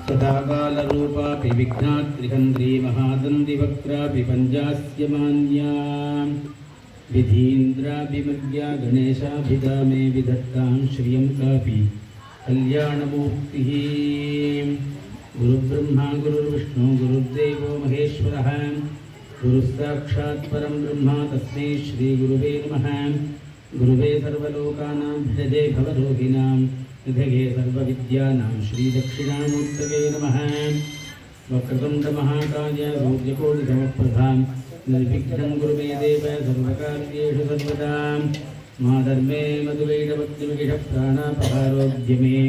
सदाकालरूपापि विघ्नात्रिहन्त्री महादन्दिवक्त्रापि पञ्चास्य मान्या विधीन्द्राभिमद्या गणेशाभिधा मे विधत्तां श्रियं कापि कल्याणमूर्तिः। गुरुब्रह्मा गुरुर्विष्णु गुरुर्देवो महेश्वरः गुरुस्साक्षात् परं ब्रह्म तस्मै श्रीगुरुवे नमः। गुरुवे सर्वलोकानां भिषजे भवरोगिणां निधये सर्वविद्यानां श्रीदक्षिणामूर्तये नमः। वक्रतुण्डमहाकाय सूर्यकोटिसमप्रभा निर्विघ्नं कुरु मे देव सर्वकार्येषु सर्वदा। माधर्मे मधुवैरवक्तिमिषप्राणापहारोग्यमे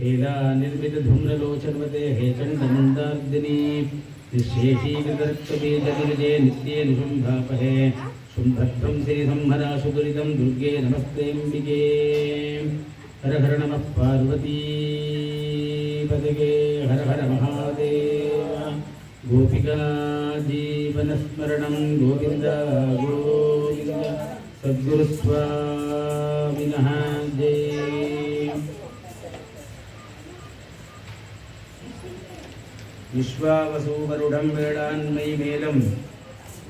हेलानिर्मितधूम्रलोचनवते हेचण्डमन्दार्दिनी निःशेषीकृतरक्तबीजनिलये नित्ये निशुम्भापहे शुम्भद्रं श्रीसंहराशु दुरितं दुर्गे नमस्तेऽम्बिके। हर हर नमः पार्वतीपदगे हर हर महादेव। गोपिका जीवनस्मरणं गोविन्द गोविन्द सद्गुरुस्वामिनः जय। विश्वावसुवरुडं वेळान्मयि मेलं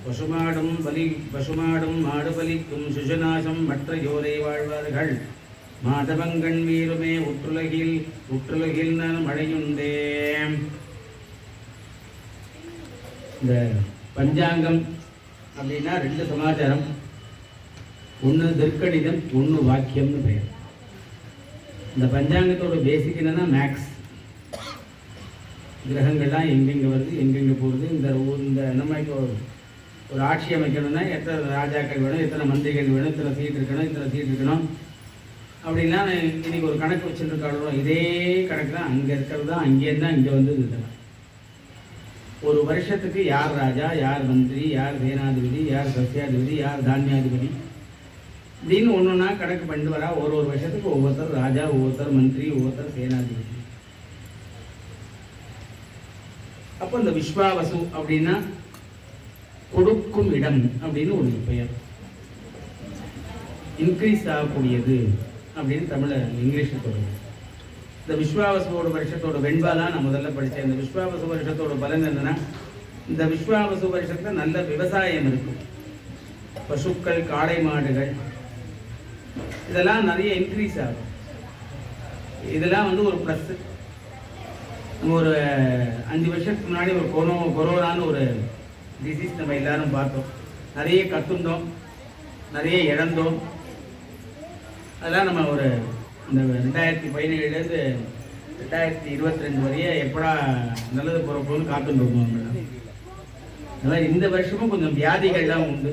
பசுமாடும் மாடு பலிக்கும் சுஷநாசம் மற்ற யோரை வாழ்வார்கள் மாதவங்கண் வீருமே உற்றுலகில் நான் மழையுண்டே. இந்த பஞ்சாங்கம் அப்படின்னா ரெண்டு சமாச்சாரம், ஒன்று திருக்கணிதம் ஒன்று வாக்கியம்னு பெயர். இந்த பஞ்சாங்கத்தோட பேசிக் என்னன்னா மேக்ஸ், கிரகங்கள்லாம் எங்கெங்கே வருது எங்கெங்கே போகுது. இந்த நம்ம ஒரு ஆட்சி அமைக்கணும்னா எத்தனை ராஜாக்கள் வேணும், எத்தனை மந்திரிகள் வேணும், இத்தனை சீட் இருக்கணும் அப்படின்னா இன்னைக்கு ஒரு கணக்கு வச்சுருக்காளோ இதே கணக்கு தான் அங்கே இருக்கிறது தான் அங்கேருந்து தான் இங்கே வந்து இருக்கலாம். ஒரு வருஷத்துக்கு யார் ராஜா, யார் மந்திரி, யார் சேனாதிபதி, யார் சசியாதிபதி, யார் தானியாதிபதி அப்படின்னு ஒன்றுன்னா கணக்கு பண்ணிட்டு வரா. ஒரு வருஷத்துக்கு ஒவ்வொருத்தர் ராஜா, ஒவ்வொருத்தர் மந்திரி, ஒவ்வொருத்தர் சேனாதிபதி. அப்போ இந்த விஸ்வாவசு அப்படின்னா கொடுக்கும் இடம் அப்படின்னு ஒரு பெயர். இன்க்ரீஸ் ஆகக்கூடியது அப்படின்னு தமிழ இங்கிலீஷில் சொல்லுது. இந்த விஸ்வாவசுவோட வருஷத்தோட வெண்பாலாம் நான் முதல்ல படித்தேன். இந்த விஸ்வாவசு வருஷத்தோட பலன் என்னன்னா, இந்த விஸ்வாவசு வருஷத்துல நல்ல விவசாயம் இருக்கும். பசுக்கள், காளை மாடுகள் இதெல்லாம் நிறைய இன்க்ரீஸ் ஆகும். இதெல்லாம் வந்து ஒரு ப்ளஸ். ஒரு 5 வருஷத்துக்கு முன்னாடி ஒரு கொரோனான்னு ஒரு டிசீஸ் நம்ம எல்லாரும் பார்த்தோம். நிறைய கத்துண்டோம், நிறைய இழந்தோம். அதெல்லாம் நம்ம ஒரு இந்த 2017 2022 வரைய எப்படா நல்லது பிறப்போன்னு காத்துட்டு இருக்கோம். அதனால் இந்த வருஷமும் கொஞ்சம் வியாதிகள்லாம் உண்டு.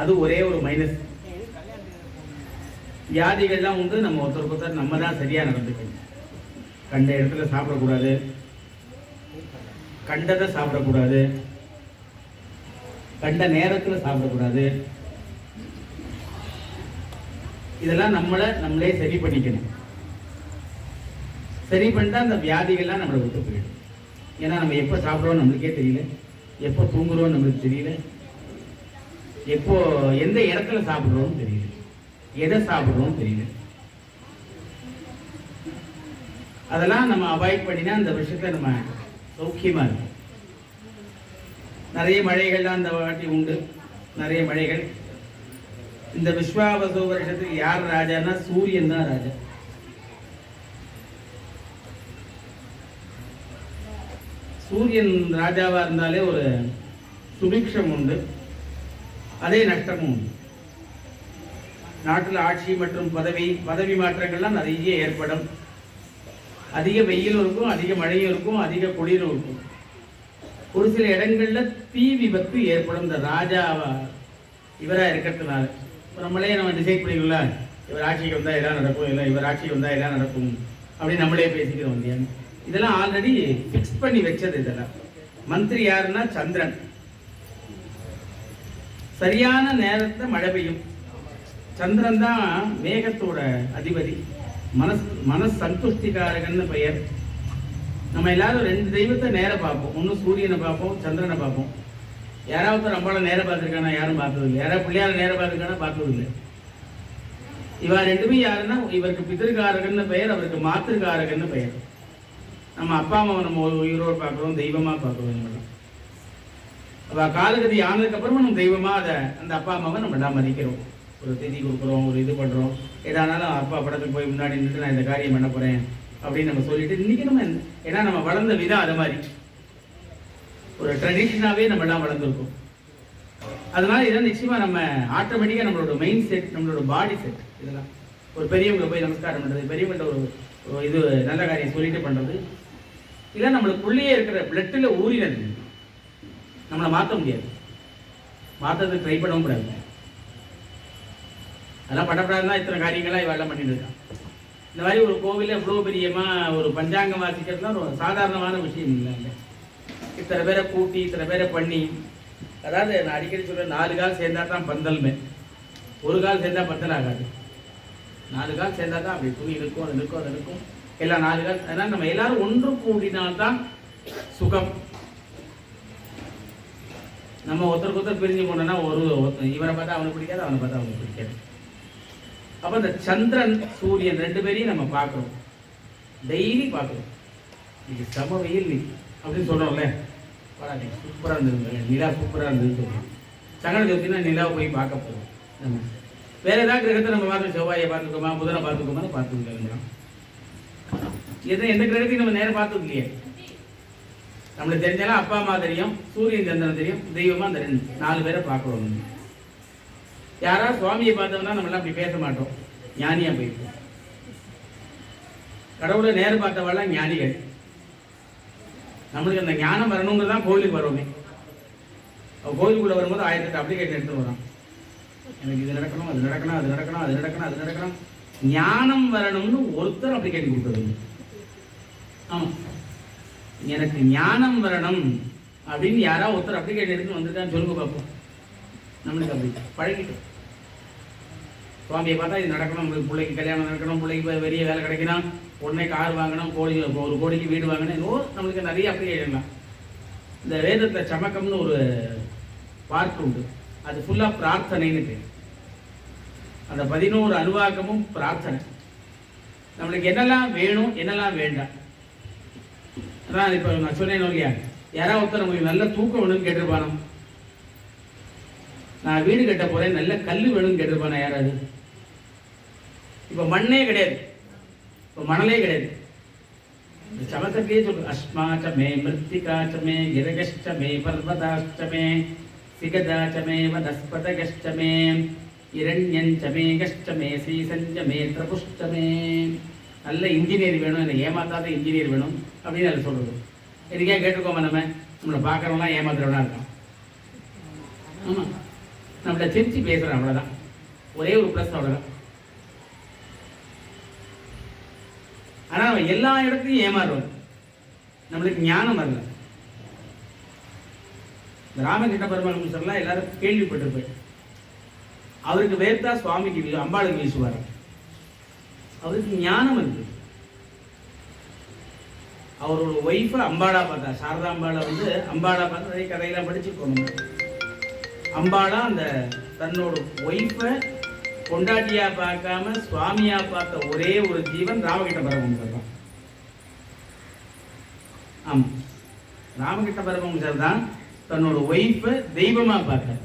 அது ஒரே ஒரு மைனஸ். வியாதிகள்லாம் உண்டு. நம்ம ஒருத்தர் நம்ம தான் சரியாக நடந்துக்கணும். கண்ட இடத்துல சாப்பிடக்கூடாது, கண்டதை சாப்பிடக்கூடாது, கண்ட நேரத்தில் சாப்பிடக்கூடாது. இதெல்லாம் நம்மளே சரி பண்ணிக்கணும். சரி பண்ணிட்டா அந்த வியாதிகள்லாம் நம்மளை விட்டு போயிடும். ஏன்னா நம்ம எப்போ சாப்பிட்றோம் நம்மளுக்கே தெரியல, எப்போ தூங்குறோம் நம்மளுக்கு தெரியல, எப்போ எந்த இடத்துல சாப்பிட்றோம் தெரியல, எதை சாப்பிட்றோம் தெரியல. அதெல்லாம் நம்ம அவாய்ட் பண்ணினா அந்த விஷயத்தை நம்ம சௌக்கியமா இருக்கும். நிறைய மழைகள்லாம் அந்த வாட்டி உண்டு, நிறைய மழைகள். இந்த விஸ்வாவசு வருஷத்துக்கு யார் ராஜான்னா சூரியன் தான் ராஜா. சூரியன் ராஜாவா இருந்தாலே ஒரு சுபிக்ஷம் உண்டு, அதே நஷ்டமும் உண்டு. நாட்டில் ஆட்சி மற்றும் பதவி மாற்றங்கள்லாம் நிறைய ஏற்படும். அதிக வெயிலும் இருக்கும், அதிக மழையும் இருக்கும், அதிக குளிரும் இருக்கும். ஒரு சில இடங்கள்ல தீ விபத்து ஏற்படும். இந்த ராஜாவா இவரா இருக்கிறதுனால நம்மளே நம்ம டிசைட் பண்ணிக்கலாம், இவர் ஆட்சிக்கு வந்தா எல்லாம் நடக்கும், இல்லை இவர் ஆட்சிக்கு வந்தா எல்லாம் நடக்கும் அப்படின்னு நம்மளே பேசிக்கிறோம் இல்லையா. இதெல்லாம் ஆல்ரெடி ஃபிக்ஸ் பண்ணி வச்சது. இதெல்லாம் மந்திரி யாருன்னா சந்திரன். சரியான நேரத்தில் மழை பெய்யும். சந்திரன் தான் மேகத்தோட அதிபதி, மனசந்துஷ்டிகாரகன்னு பெயர். நம்ம எல்லாரும் 2 தெய்வத்தை நேரம் பார்ப்போம். ஒன்று சூரியனை பார்ப்போம், சந்திரனை பார்ப்போம். யாராவது நம்மளால நேரம் பார்த்துருக்கானா? யாரும் பார்த்தது இல்லை. யாராவது பிள்ளையார நேரம் பார்த்துருக்கானா? பார்த்தது இல்லை. இவா ரெண்டுமே யாருன்னா, இவருக்கு பிதிருக்காரகன்னு பெயர், அவருக்கு மாத்திருக்காரகன்னு பெயர். நம்ம அப்பா அம்மாவை நம்ம உயிரோடு பார்க்குறோம், தெய்வமா பார்க்குறோம். நம்ம அவ காலகதி ஆனதுக்கு அப்புறமா நம்ம தெய்வமா அந்த அப்பா அம்மாவை நம்ம எல்லாம் மதிக்கிறோம். ஒரு திதி கொடுக்குறோம், ஒரு இது பண்றோம். ஏதானாலும் அப்பா படத்துக்கு போய் முன்னாடி நின்று நான் இந்த காரியம் பண்ண போறேன் அப்படின்னு நம்ம சொல்லிட்டு இன்னைக்கு நம்ம, ஏன்னா நம்ம வளர்ந்த விதம் அது மாதிரி ஒரு ட்ரெடிஷனாவே நம்ம எல்லாம் வளர்ந்துருக்கோம். அதனால இதெல்லாம் நிச்சயமா நம்ம ஆட்டோமேட்டிக்கா நம்மளோட மைண்ட் செட், நம்மளோட பாடி செட், இதெல்லாம் ஒரு பெரியவங்களை போய் நமஸ்காரம் பண்றது, பெரியவங்கள்ட்ட ஒரு இது நல்ல காரியம் சொல்லிட்டு பண்றது, இல்லை நம்மளுக்குள்ளேயே இருக்கிற பிளட்டில் ஊறினது. நம்மளை மாற்ற முடியாது, மாற்றத்துக்கு ட்ரை பண்ணவும் கூடாது. அதெல்லாம் பண்ணக்கூடாதுதான் இத்தனை காரியங்கள்லாம் இவெல்லாம் பண்ணிட்டு இருக்கான். இந்த மாதிரி ஒரு கோவிலில் இவ்வளோ பெரியமா ஒரு பஞ்சாங்கம் வாசிக்கிறதுலாம் ஒரு சாதாரணமான விஷயம் இல்லை. இத்தனை பேரை கூட்டி இத்தனை பேரை பண்ணி, அதாவது நான் அடிக்கடி சொல்கிறேன், 4 கால் சேர்ந்தா தான் பந்தல்மே, ஒரு கால் சேர்ந்தா பந்தல் ஆகாது. 4 கால் சேர்ந்தா தான் அப்படி துணி இருக்கும், அது இருக்கும், அது இருக்கும், எல்லாம் 4 கால். அதனால் நம்ம எல்லாரும் ஒன்று கூடினால்தான் சுகம். நம்ம ஒருத்தருக்கு ஒருத்தர் பிரிஞ்சு போனோம்னா இவரை பார்த்தா அவனுக்கு பிடிக்காது, அவனை பார்த்தா அவனுக்கு பிடிக்காது. அப்போ இந்த சந்திரன் சூரியன் 2 பேரையும் நம்ம பார்க்குறோம், டெய்லி பார்க்குறோம். இன்னைக்கு சம வெயில் அப்படின்னு சொல்கிறோம்ல, சூப்பராக இருந்தது, நிலா சூப்பராக இருந்ததுன்னு சொல்கிறோம். சங்கட ஜோதினா நிலாவை போய் பார்க்க போகிறோம். நம்ம வேற ஏதாவது கிரகத்தை நம்ம பார்த்து, செவ்வாயை பார்த்துக்கோமா, புதனை பார்த்துக்கோமான்னு பார்த்துக்கலாம். எந்த கிரகத்தையும் நம்ம நேரம் பார்த்தது இல்லையே. நம்மளுக்கு தெரிஞ்சாலும் அப்பா அம்மா தெரியும், சூரியன் சந்திரன் தெரியும், தெய்வமா அந்த 4 பேரை பார்க்குறோம். யாராவது சுவாமியை பார்த்தோம்னா நம்மளாம் அப்படி பேச மாட்டோம், ஞானியா போயிருக்கோம். கடவுளை நேரம் பார்த்தவெல்லாம் ஞானிகள். நம்மளுக்கு அந்த ஞானம் வரணுங்கிறதான் கோவிலுக்கு வருவோமே. கோவிலுக்குள்ள வரும்போது 1008 அப்ளிகேஷன் எடுத்துட்டு வரோம். எனக்கு இது நடக்கணும், அது நடக்கணும், அது நடக்கணும், அது நடக்கணும், அது நடக்கணும். ஞானம் வரணும்னு ஒருத்தர் அப்ளிகேஷன் கொடுத்தது. ஆமா, எனக்கு ஞானம் வரணும் அப்படின்னு யாராவது ஒருத்தர் அப்ளிகேஷன் எடுத்து வந்துட்டான்னு சொல்லுங்க பார்ப்போம். நம்மளுக்கு அப்படி பழகிட்டோம். சுவாமியை பார்த்தா இது நடக்கணும், நம்மளுக்கு பிள்ளைக்கு கல்யாணம் நடக்கணும், பிள்ளைக்கு பெரிய வேலை கிடைக்கணும், உடனே கார் வாங்கணும், 1 கோடிக்கு வீடு வாங்கணும், நம்மளுக்கு நிறைய அப்ளிகேஷன்லாம். இந்த வேதத்தில் சமக்கம்னு ஒரு பார்ட் உண்டு, அது ஃபுல்லாக பிரார்த்தனைன்னு பேர். அந்த 11 அனுவாக்கமும் பிரார்த்தனை. நம்மளுக்கு என்னெல்லாம் வேணும், என்னெல்லாம் வேண்டாம். அதான் இப்போ நான் சொன்னேன் இல்லையா, யாராவது ஒருத்தர் உங்களுக்கு நல்ல தூக்கம் வேணும்னு கேட்டிருப்பானோ, நான் வீடு கட்ட போறேன் நல்ல கல் வேணும்னு கேட்டிருப்பானா யாராவது? இப்போ மண்ணே கிடையாது, இப்போ மணலே கிடையாது. சமக்கத்திலே சொல்ற அஸ்மாச்சமே மிருத்திகாச்சமே கிரகஷ்டமே பர்வதாஷ்டமே சிகதாச்சமே வனஸ்பதகஷ்டமே இரண்யஞ்சமே கஷ்டமே சீசஞ்சமே திரபுஷ்டமே. நல்ல இன்ஜினியர் வேணும், எனக்கு ஏமாத்தாத இன்ஜினியர் வேணும் அப்படின்னு அதில் சொல்றது. இதுக்கே கேட்டுக்கோமா, நம்மளை பார்க்குறவங்களாம் ஏமாத்துறவனா இருக்கான். ஆமாம், நம்மளை சிரிச்சு பேசுகிறேன், அவ்வளோதான். ஒரே ஒரு ப்ளஸ், அவ்வளோதான். ஆனால் நம்ம எல்லா இடத்துலையும் ஏமாறுவோம், நம்மளுக்கு ஞானம் வரல. ராமகிருஷ்ண பரமஹம்சர்லாம் எல்லாரும் கேள்விப்பட்டிருப்பேன். அவருக்கு வேர்த்தா சுவாமிக்கு அம்பாளுக்கு வீசுவார். அவருக்கு ஞானம் இருக்கு. அவரோட ஒய்ஃபை அம்பாளா பார்த்தா, சாரதாம்பாளை அம்பாளா பார்த்து நிறைய கதையெல்லாம் படிச்சுக்கோங்க. அம்பாளா அந்த தன்னோட ஒய்ஃபை கொண்டாட்டியா பார்க்காம சுவாமியா பார்த்த ஒரே ஒரு ஜீவன் ராமகிருஷ்ண பரமஹம்சர் தான். ஆமா, ராமகிருஷ்ண பரமஹம்சர் தான் தன்னோட ஒய்ஃபை தெய்வமா பார்த்தார்.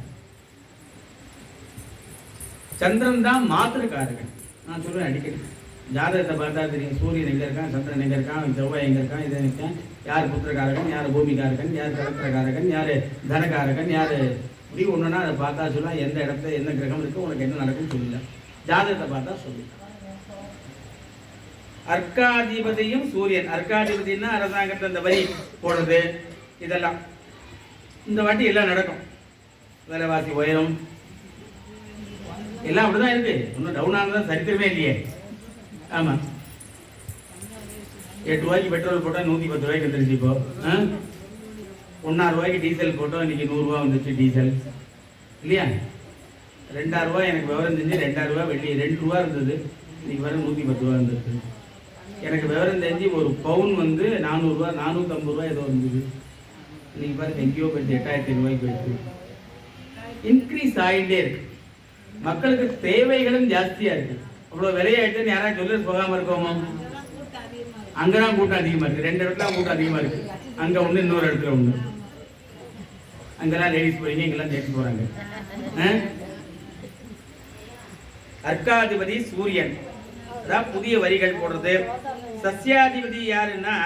சந்திரன் தான் மாத்திருக்காருங்க. நான் சொல்லுவேன் அடிக்கடி, ஜாதகத்தை பார்த்தா தெரியும், சூரியன் எங்க இருக்கான், சந்திரன் எங்க இருக்கான், செவ்வாய் எங்க இருக்கான், இது இருக்கான், யார் புத்திரகாரகன், யார் பூமிகாரகன், யார் கலத்திரகாரகன், யார் தனகாரகன், யார் இப்படி ஒன்றுனா அதை பார்த்தா சொல்லலாம். எந்த இடத்துல என்ன கிரகம் இருக்கு, உனக்கு என்ன நடக்கும்னு சொல்லல, ஜாதகத்தை பார்த்தா சொல்லு. அர்க்காதிபதியும் சூரியன், அர்க்காதிபதினா அரசாங்கத்தை இந்த வரி போடுறது, இதெல்லாம் இந்த வாட்டி எல்லாம் நடக்கும். விலைவாசி உயரும், எல்லாம் அப்படிதான் இருக்கு. ஒன்றும் டவுன் ஆனதான் சரித்திரமே இல்லையே. ஆமா, 8 ரூபாய்க்கு பெட்ரோல் போட்டால் 110 ரூபாய்க்கு வந்துருச்சு. இப்போ 1.5 ரூபாய்க்கு டீசல் போட்டோம், இன்னைக்கு 100 ரூபா வந்துச்சு டீசல் இல்லையா? 2.5 ரூபாய் எனக்கு விவரம் தெரிஞ்சு 2.5 ரூபா வெள்ளி 2 ரூபா இருந்தது, இன்னைக்கு வர 110 ரூபா இருந்தது. எனக்கு விவரம் தெரிஞ்சு ஒரு பவுன் 400 ரூபா 450 ரூபா ஏதோ இருந்தது. இன்னைக்கு பாருங்க எங்கேயோ போயிடுச்சு, 8500 ரூபாய்க்கு போயிடுச்சு. இன்க்ரீஸ் ஆகிட்டே இருக்கு. மக்களுக்கு தேவைகளும் ஜாஸ்தியா இருக்கு. அவ்வளோ விலையாயிட்டுன்னு யாராவது ஜுவல்லர்ஸ் போகாமல் இருக்கோமோ? அங்கதான் கூட்டம் அதிகமா இருக்கு. 2 இடத்துல கூட்டம் அதிகமா இருக்கு. அங்க ஒண்ணு, இன்னொரு இடத்துல ஒண்ணு. அங்கெல்லாம் லேடிஸ் போறீங்க, இங்கெல்லாம் ஜென்ஸ் போறாங்க. அர்க்காதிபதி சூரியன், அதான் புதிய வரிகள் போடுறது. சஸ்யாதிபதி யாருன்னா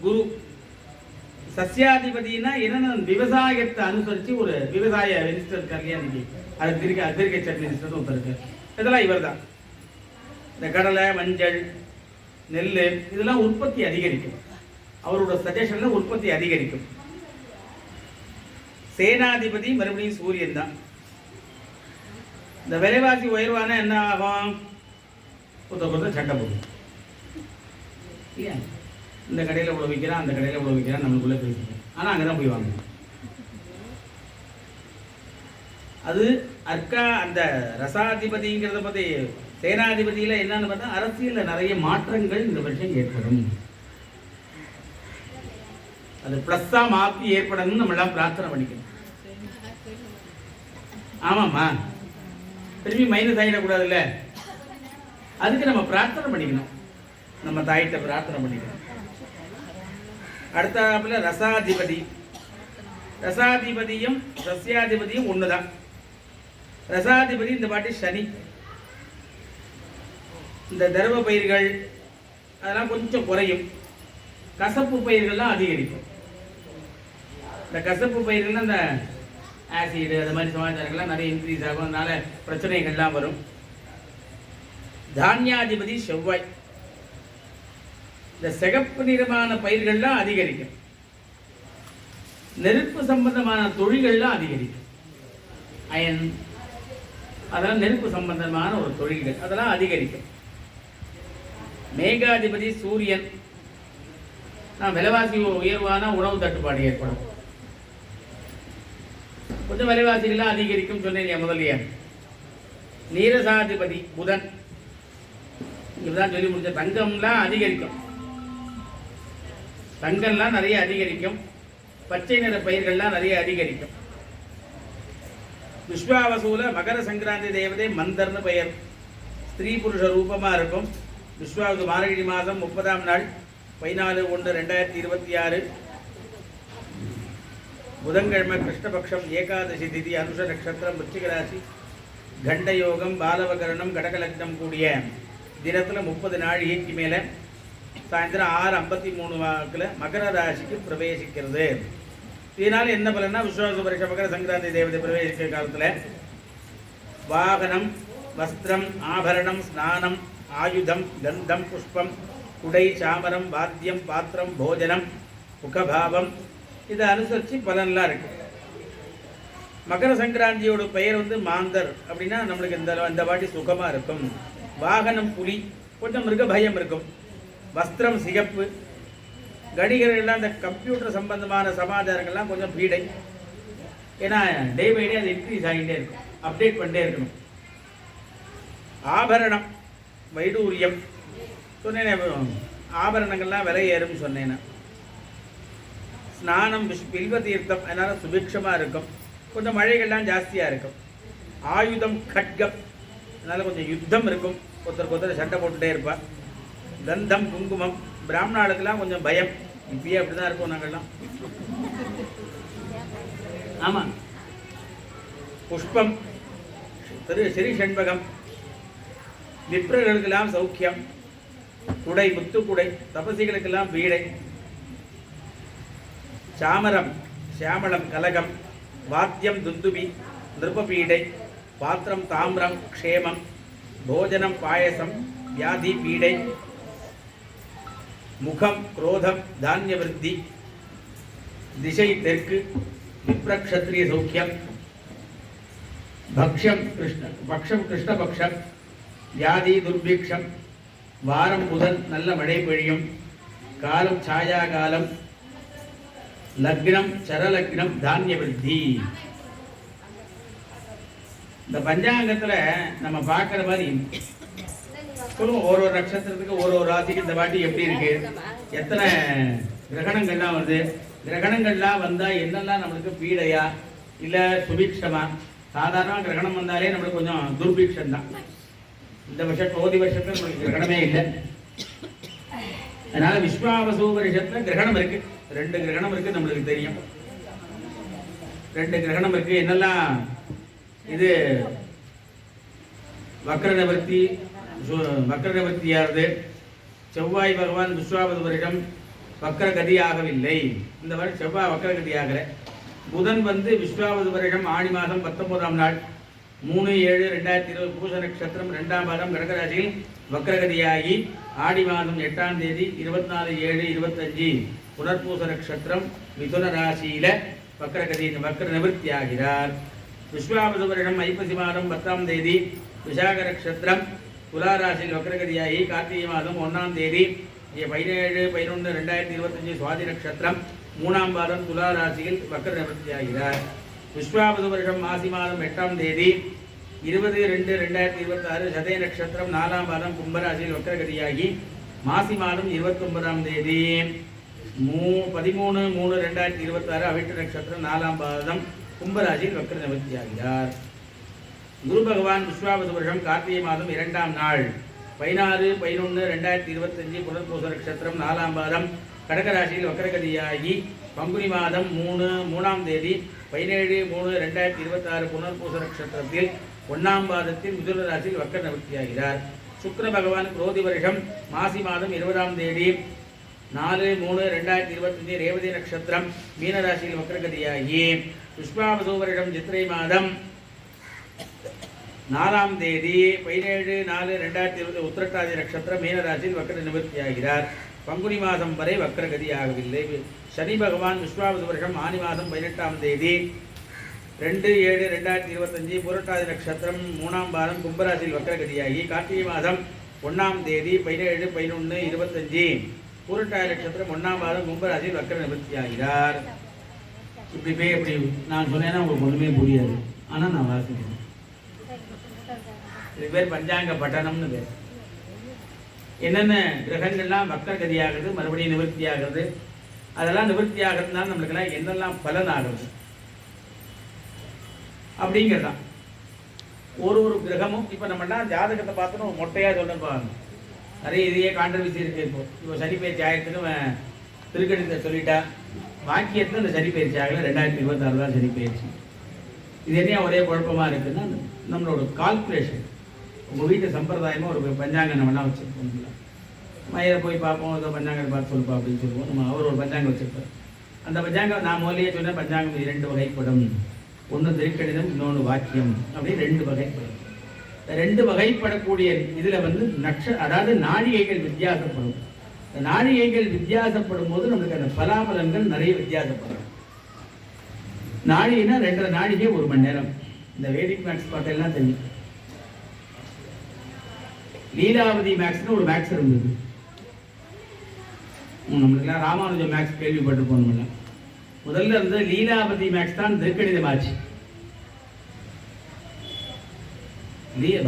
குரு. சஸ்யாதிபதினா என்னன்னா விவசாயத்தை அனுசரிச்சு ஒரு விவசாய மினிஸ்டர் இருக்காரு இல்லையா, இன்னைக்கு அக்ரிகல்ச்சர் மினிஸ்டர் ஒருத்தர் இருக்கு. இதெல்லாம் இவர் தான். இந்த கடலை, மஞ்சள், நெல் இதெல்லாம் உற்பத்தி அதிகரிக்கும். அவரோட சஜஷன்ல உற்பத்தி அதிகரிக்கும். சேனாதிபதி மறுபடியும் சூரியன் தான். இந்த விலைவாசி உயர்வான என்ன ஆகும்? புத்த சண்டை போடும். இந்த கடையில் இவ்வளோ விற்கிறான், அந்த கடையில் இவ்வளோ விற்கிறான், நம்மளுக்குள்ளே பேசிக்கிறோம். ஆனால் அங்கே தான் போய் வாங்கணும். அது அர்க்கா அந்த ரசாதிபதிங்கிறத பற்றி சேனாதிபதியில் என்னன்னு பார்த்தா அரசியலில் நிறைய மாற்றங்கள் இந்த வருஷம் ஏற்படும். அது ப்ளஸ்ஸாக மாற்றி ஏற்படணும்னு நம்மளாம் பிரார்த்தனை பண்ணிக்கணும். ஆமாம்மா, திரும்பி மைனஸ் ஆகிடக்கூடாதுல்ல, அதுக்கு நம்ம பிரார்த்தனை பண்ணிக்கணும். நம்ம தாயிட்ட பிரார்த்தனை பண்ணிக்கணும். அடுத்தாப்புல ரசாதிபதி. ரசாதிபதியும் சஸ்யாதிபதியும் ஒண்ணுதான். ரசாதிபதி இந்த பாட்டி சனி. இந்த தர்ம பயிர்கள் அதெல்லாம் கொஞ்சம் குறையும். கசப்பு பயிர்கள்லாம் அதிகரிக்கும். இந்த கசப்பு பயிர்கள் அந்த ஆசிட் அது மாதிரி சமாச்சாரங்கள்லாம் நிறைய இன்க்ரீஸ் ஆகும். அதனால பிரச்சனைகள்லாம் வரும். தானியாதிபதி செவ்வாய். இந்த சிகப்பு நிறமான பயிர்கள்லாம் அதிகரிக்கும். நெருப்பு சம்பந்தமான தொழில்கள்லாம் அதிகரிக்கும். அயன் அதெல்லாம் நெருப்பு சம்பந்தமான ஒரு தொழில்கள் அதெல்லாம் அதிகரிக்கும். மேகாதிபதி சூரியன். விலைவாசி உயர்வான உணவு தட்டுப்பாடு ஏற்படும். கொஞ்சம் விலைவாசிகள்லாம் அதிகரிக்கும் சொன்னேன் முதலியா. நீரசாதிபதி புதன். இப்பதான் சொல்லி முடிச்ச. தங்கம்லாம் அதிகரிக்கும். தங்கம்லாம் நிறைய அதிகரிக்கும். பச்சை நிற பயிர்கள்லாம் நிறைய அதிகரிக்கும். விஸ்வாவசூல மகர சங்கராந்தி தேவதை மந்தர்னு பெயர். ஸ்திரீ புருஷ ரூபமா இருக்கும். விஸ்வாவது மார்கழி மாதம் 30ஆம் நாள் 14/1/2026 புதன்கிழமை கிருஷ்ணபக்ஷம் ஏகாதசி திதி அனுஷ நட்சத்திரம் விருச்சிக ராசி கண்ட யோகம் பாலவகரணம் கடகலக்னம் கூடிய தினத்துல 30 நாழிகைக்கு மேல சாயந்தரம் 6:53 வாக்குல மகர ராசிக்கு பிரவேசிக்கிறது. இதனால என்ன பலன்னா விஸ்வாச வருஷ மகர சங்கராந்தி தேவதை பிரவேசிக்கிற காலத்துல வாகனம், வஸ்திரம், ஆபரணம், ஸ்நானம், ஆயுதம், கந்தம், புஷ்பம், குடை, சாமரம், வாத்தியம், பாத்திரம், போஜனம், முகபாவம் இதை அனுசரித்து பலன்லாம் இருக்கு. மகர சங்கராந்தியோட பெயர் மாந்தர் அப்படின்னா நம்மளுக்கு இந்த வாட்டி சுகமாக இருக்கும். வாகனம் புலி, கொஞ்சம் மிருக பயம் இருக்கும். வஸ்திரம் சிகப்பு. கடிகர்கள்லாம் இந்த கம்ப்யூட்டர் சம்பந்தமான சமாச்சாரங்கள்லாம் கொஞ்சம் பீடை. ஏன்னா டே பை டே அது இன்க்ரீஸ் ஆகிட்டே இருக்கும், அப்டேட் பண்ணிட்டே இருக்கணும். ஆபரணம் வைடூரியம் சொன்னேன். ஆபரணங்கள்லாம் விலை ஏறும் சொன்னேன். ஸ்நானம் பில்வ தீர்த்தம், அதனால சுபிக்ஷமாக இருக்கும். கொஞ்சம் மழைகள்லாம் ஜாஸ்தியாக இருக்கும். ஆயுதம் கட்கம், அதனால கொஞ்சம் யுத்தம் இருக்கும். ஒருத்தருக்கு சண்டை போட்டுகிட்டே இருப்பாள். கந்தம் குங்குமம், பிராமணாளுக்கெல்லாம் கொஞ்சம் பயம். இப்பயே அப்படி தான் இருக்கும் நாங்கள்லாம். ஆமாம். புஷ்பம் ஸ்ரீ செண்பகம், விப்ரர்களுக்கெல்லாம் சௌக்கியம். குடை முத்துக்குடை, தபசிகளுக்கெல்லாம் பீடை. சாமரம் சியாமளம் கலகம், வாத்தியம் துந்துபி நிருபபீடை, பாத்திரம் தாமிரம் க்ஷேமம், போஜனம் பாயசம் வியாதி பீடை, முகம் குரோதம் தானிய விருத்தி, திசை தெற்கு விப்ரக்ஷத்ரிய சௌக்கியம், பக்ஷம் கிருஷ்ணபக்ஷம் வியாதி துர்பிக்ஷம், வாரம் புதன் நல்ல மழை பெய்யும், காலம் சாயா காலம், லக்னம் சரலக்னம் தானிய விருத்தி. இந்த பஞ்சாங்கத்துல நம்ம பார்க்குற மாதிரி சொல்லுவோம். ஒரு நட்சத்திரத்துக்கு ஒரு ராசிக்கு இந்த வாட்டி எப்படி இருக்கு, எத்தனை கிரகணங்கள்லாம் வருது, கிரகணங்கள்லாம் வந்தா என்னெல்லாம் நம்மளுக்கு பீடையா இல்ல சுபிக்ஷமா. சாதாரண கிரகணம் வந்தாலே நம்மளுக்கு கொஞ்சம் துர்பிக்ஷம் தான். இந்த வருஷம் கோதி வருஷத்துல நம்மளுக்கு கிரகணமே இல்லை. அதனால விஸ்வாவசு வருஷத்துல கிரகணம் இருக்கு, 2 கிரகணம் இருக்கு, நம்மளுக்கு தெரியும். 2 கிரகணம் இருக்கு. என்னெல்லாம்? இது வக்ர நிவர்த்தியானது. செவ்வாய் பகவான் விஸ்வாவசு வருஷம் வக்ரகதியாகவில்லை. இந்த வருஷம் செவ்வாய் வக்ரகதியாகிற. புதன் வந்து விஸ்வாவசு வருஷம் ஆணி மாதம் 19ஆம் நாள் 3/7/2020 பூச நட்சத்திரம் 2ஆம் பாதம் கடகராசியில் வக்ரகதியாகி ஆடி மாதம் 8ஆம் தேதி 24/7/25 புனர்பூச நட்சத்திரம் மிதுன ராசியில வக்ர நிவர்த்தி ஆகிறார். விஸ்வாவசு வருஷம் ஐப்பசி மாதம் 10ஆம் தேதி விசாக நட்சத்திரம் துலா ராசியில் வக்ரகதியாகி கார்த்திகை மாதம் 1ஆம் தேதி 17/11/2025 சுவாதி நட்சத்திரம் 3ஆம் பாதம் துலா ராசியில் வக்ர நிவர்த்தி ஆகிறார். விஸ்வாவசு வருஷம் மாசி மாதம் 8ஆம் தேதி 20/2/2026 சதய நட்சத்திரம் 4ஆம் பாதம் கும்பராசியில் வக்ரகதியாகி மாசி மாதம் 29ஆம் தேதி 13/3/2026 அவிட்ட நட்சத்திரம் 4ஆம் பாதம் கும்பராசியில் வக்ர நிவர்த்தி ஆகிறார். குரு பகவான் விஸ்வாவசு வருஷம் கார்த்திகை மாதம் 2ஆம் நாள் 16/11/2025 புனர்பூச நட்சத்திரம் 4ஆம் பாதம் கடகராசியில் வக்ரகதியாகி பங்குனி மாதம் 3ஆம் தேதி 17/3/2026 புனர்பூச நட்சத்திரத்தில் 1ஆம் பாதத்தில் மிதுன ராசியில் வக்ர நிவர்த்தியாகிறார். சுக்கிர பகவான் குரோதி வருஷம் மாசி மாதம் 20ஆம் தேதி 4/3/2025 ரேவதி நட்சத்திரம் மீன ராசியில் வக்ரகதியாகி விஸ்வாவசு வருஷம் சித்திரை மாதம் 4ஆம் தேதி 17/4/2020 உத்திரட்டாதி நட்சத்திரம் மீன ராசியில் வக்ர நிவர்த்தியாகிறார். பங்குனி மாதம் வரை வக்ரகதி ஆகவில்லை. சனி பகவான் விஸ்வாவசு வருஷம் ஆனி மாதம் 18ஆம் தேதி 2/7/2025 புரட்டாதி நட்சத்திரம் 3ஆம் பாதம் கும்பராசியில் வக்ரகதியாகி கார்த்திகை மாதம் 1ஆம் தேதி 17/11/25 புரட்டாதி நட்சத்திரம் 1ஆம் பாதம் கும்பராசியில் வக்ர நிவர்த்தி ஆகிறார். இப்படி நான் சொன்னேன்னா உங்களுக்கு ஒன்றுமே புரியாது, ஆனால் நான் வாசிக்கிறேன். இது பேர் பஞ்சாங்க பட்டணம்னு பேர். என்னென்ன கிரகங்கள்லாம் வக்ரகதி ஆகுது, மறுபடியும் நிவர்த்தி ஆகுது, அதெல்லாம் நிவர்த்தி ஆகிறதுனால நம்மளுக்கெல்லாம் என்னெல்லாம் பலன் ஆகுது அப்படிங்கிறதான். ஒரு கிரகமும் இப்போ நம்மளாம் ஜாதகத்தை பார்த்தோன்னா மொட்டையாக சொல்லிருப்பாங்க. நிறைய இதையே கான்ட்ரவர்சி இருக்கு. இப்போ சனி பயிற்சி ஆயிரத்துக்கு திருக்கணித்தை சொல்லிட்டா, வாக்கியத்தில் இந்த சனி பயிற்சி ஆகல, 2026 தான் சனி பயிற்சி. இது என்ன ஒரே குழப்பமாக இருக்குன்னா, நம்மளோட கால்குலேஷன். உங்கள் வீட்டு சம்பிரதாயமாக ஒரு பஞ்சாங்கம் நம்மளாம் வச்சுருப்போம். மயிரை போய் பார்ப்போம், ஏதோ பஞ்சாங்கம் பார்த்து சொல்லுப்பா அப்படின்னு சொல்லுவோம். நம்ம அவர் ஒரு பஞ்சாங்கம் வச்சுருப்பார். அந்த பஞ்சாங்கம் நான் முதலே சொன்னேன், பஞ்சாங்கம் 2 வகைப்படும். ஒன்று திருக்கணிதம், இன்னொன்று வாக்கியம், அப்படின்னு 2 வகைப்படும். 2 வகைப்படக்கூடிய இதில் வந்து அதாவது நாழிகைகள் வித்தியாசப்படும். நாழிகைகள் வித்தியாசப்படும் போது நம்மளுக்கு அந்த பலாபலன்கள் நிறைய வித்தியாசப்படும். நாழிகைனா 2.5 நாழிகை 1 மணி நேரம். இந்த வேதிக் மேக்ஸ் பார்த்தெல்லாம் தெரியும். லீலாவதி மேக்ஸ்னு ஒரு மேக்ஸ் இருந்தது. நம்மளுக்குலாம் ராமானுஜம் மேக்ஸ் கேள்விப்பட்டு போனோம்ல. முதல்ல இருந்த லீலாவதி மேக்ஸ் தான் திருக்கணிதமாச்சு.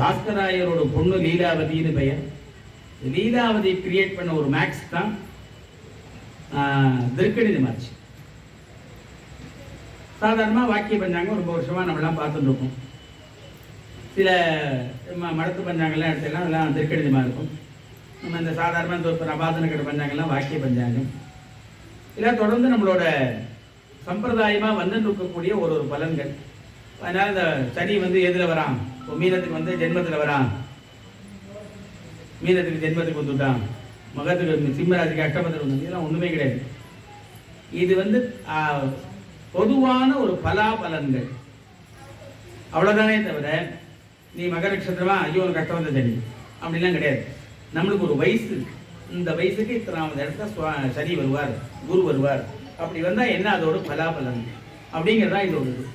பாஸ்கராயரோட பொண்ணு லீலாவதினு பெயர். லீலாவதி கிரியேட் பண்ண ஒரு மேக்ஸ் தான் திருக்கணிதமாச்சு. சாதாரணமாக வாக்கிய பஞ்சாங்கம் ரொம்ப வருஷமாக நம்மளாம் பார்த்துட்டு இருக்கோம். சில மடத்து பஞ்சாங்கள்லாம் எடுத்துலாம் அதெல்லாம் திருக்கணிதமாக இருக்கும். நம்ம இந்த சாதாரண நபாதனக்கட பஞ்சாங்கள்லாம் வாக்கிய பஞ்சாங்கம். இதெல்லாம் தொடர்ந்து நம்மளோட சம்பிரதாயமாக வந்து இருக்கக்கூடிய ஒரு பலன்கள். அதனால் இந்த சனி வந்து எதில் வரான், இப்போ மீனத்துக்கு வந்து ஜென்மத்தில் வரான், மீனத்துக்கு ஜென்மத்துக்கு வந்துட்டான், மகத்துக்கு சிம்மராசிக்கு அஷ்டமத்தில் வந்து, இதெல்லாம் ஒன்றுமே கிடையாது. இது வந்து பொதுவான ஒரு பலாபலன்கள் அவ்வளோதானே தவிர, நீ மக நட்சத்திரமா ஐயோ உனக்கு கஷ்டம் வந்த சனி அப்படிலாம் கிடையாது. நம்மளுக்கு ஒரு வயசு, இந்த வயசுக்கு இத்தனாவது இடத்துல சனி வருவார், குரு வருவார், அப்படி வந்தால் என்ன அதோட பலாபலன் அப்படிங்கிறதா இதோட இது.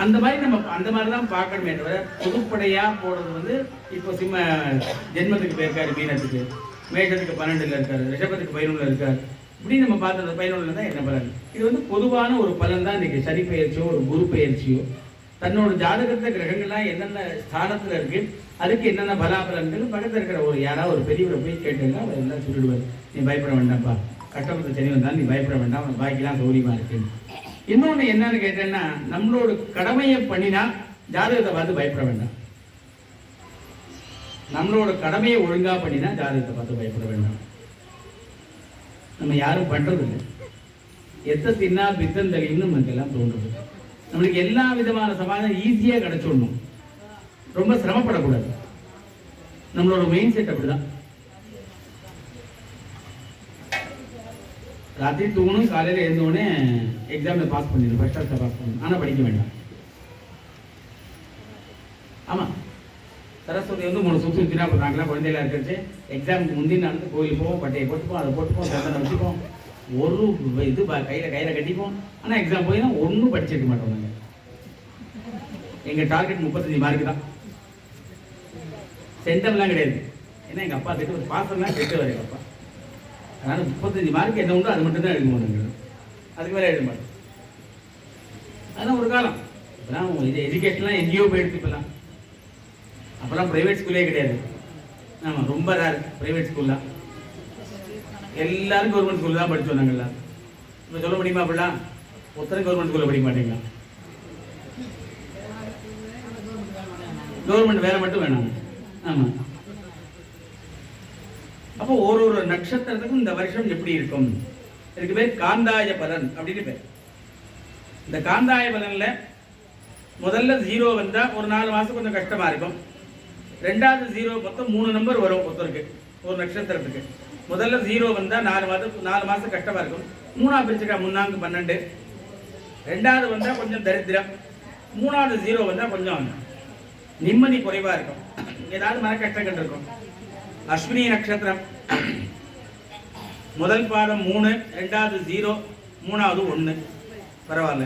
அந்த மாதிரி நம்ம அந்த மாதிரி தான் பார்க்கணுமே தவிர, பொதுப்படையாக போடுறது வந்து இப்போ சிம்ம ஜென்மத்துக்கு போயிருக்காரு, மீனத்துக்கு, மேஷத்துக்கு 12ல் இருக்காரு, ரிஷபத்துக்கு 11ல் இருக்கார், இப்படி நம்ம பார்த்தது 11ல் தான் என்ன பலன். இது வந்து பொதுவான ஒரு பலன் தான். இன்றைக்கி சனி பயிற்சியோ ஒரு குரு பயிற்சியோ தன்னோட ஜாதகத்தை கிரகங்கள்லாம் என்னென்ன ஸ்தானத்தில் இருக்குது, அதுக்கு என்னென்ன பலாபலன்கள் பக்கத்தில் இருக்கிற ஒரு யாராவது ஒரு பெரியவரை போய் கேட்டீங்கன்னா அவர் எல்லாம் சொல்லிடுவார். நீ பயப்பட வேண்டாம்ப்பா, கஷ்டப்பட்ட சனி வந்தாலும் நீ பயப்பட வேண்டாம், உனக்கு பாக்கிலாம் சௌரியமாக இருக்குன்னு. இன்னொன்று என்னன்னு கேட்டேன்னா, நம்மளோட கடமையை பண்ணினா ஜாதகத்தை பார்த்து பயப்பட வேண்டாம். நம்மளோட கடமையை ஒழுங்கா பண்ணினா ஜாதகத்தை பார்த்து பயப்பட வேண்டாம். நம்ம யாரும் பண்றது இல்லை. எத்த தின்னா பித்தம் தெளிவுன்னு நமக்கு எல்லாம் தோன்றுது. நம்மளுக்கு எல்லா விதமான சமாதானம் ஈஸியா கிடைச்சிடணும், ரொம்ப சிரமப்படக்கூடாது. நம்மளோட மெயின் செட் அப்படிதான். ராத்திரி தூங்கணும், காலையில் எழுந்தோடனே எக்ஸாமில் பாஸ் பண்ணிடணும், ஃபர்ஸ்ட் கிளாஸில் பாஸ் பண்ணணும். ஆனால் படிக்க வேண்டாம். ஆமாம், சரஸ்வதி வந்து 3 சுற்று சுற்றினா போடுறாங்களா, குழந்தைகளா இருக்கிறச்சு எக்ஸாமுக்கு முந்தின நாள் கோயிலுக்கு போவோம், பட்டையை போட்டுப்போம், அதை போட்டுப்போம், சந்தனை வச்சுப்போம், ஒரு இது கையில் கட்டிப்போம். ஆனால் எக்ஸாம் போய் தான் ஒன்றும் படிச்சிருக்க மாட்டோம். நாங்கள் எங்கள் டார்கெட் 35 மார்க் தான், சென்டம்லாம் கிடையாது. ஏன்னா எங்கள் அப்பா திட்டு ஒரு பாசம்லாம் திட்டு வர அப்பா. அதனால் 35 மார்க் என்ன உண்டோ அது மட்டும் தான் எழுதுவோம் நாங்கள், அதுக்கு வேற எழுத மாட்டோம். அதெல்லாம் ஒரு காலம். இப்போலாம் இது எஜுகேஷன்லாம் எங்கேயோ போயிடுச்சு. இப்போலாம் அப்போல்லாம் ப்ரைவேட் ஸ்கூலே கிடையாது. ஆமாம், ரொம்ப ரேர் ப்ரைவேட் ஸ்கூல்லாம். எல்லாரும் கவர்மெண்ட் ஸ்கூலில் தான் படித்தோம் நாங்கள் எல்லாம். இப்போ சொல்ல முடியுமா? அப்படிலாம் ஒருத்தரும் கவர்மெண்ட் ஸ்கூலில் படிக்க மாட்டீங்களா? கவர்மெண்ட் வேலை மட்டும் வேணாம். ஆமாம். அப்போ ஒரு நட்சத்திரத்துக்கும் இந்த வருஷம் எப்படி இருக்கும்? இதுக்கு பேர் காந்தாய பலன் அப்படின்னு பேர். இந்த காந்தாய பலன்ல முதல்ல 0 வந்தா ஒரு 4 மாசம் கொஞ்சம் கஷ்டமா இருக்கும். ரெண்டாவது 0 மொத்தம் 3 நம்பர் வரும் ஒருத்தருக்கு, ஒரு நட்சத்திரத்துக்கு. முதல்ல 0 வந்தா 4 மாசம் கஷ்டமா இருக்கும். 3ஆவது பிரிச்சுக்கா 3 12. ரெண்டாவது வந்தா கொஞ்சம் தரித்திரம். 3வது 0 வந்தா கொஞ்சம் நிம்மதி குறைவா இருக்கும், ஏதாவது மன கஷ்டங்கள் இருக்கும். அஸ்வினி நட்சத்திரம் முதல் பாதம் 3, ரெண்டாவது 0, 3வது 1, பரவாயில்ல.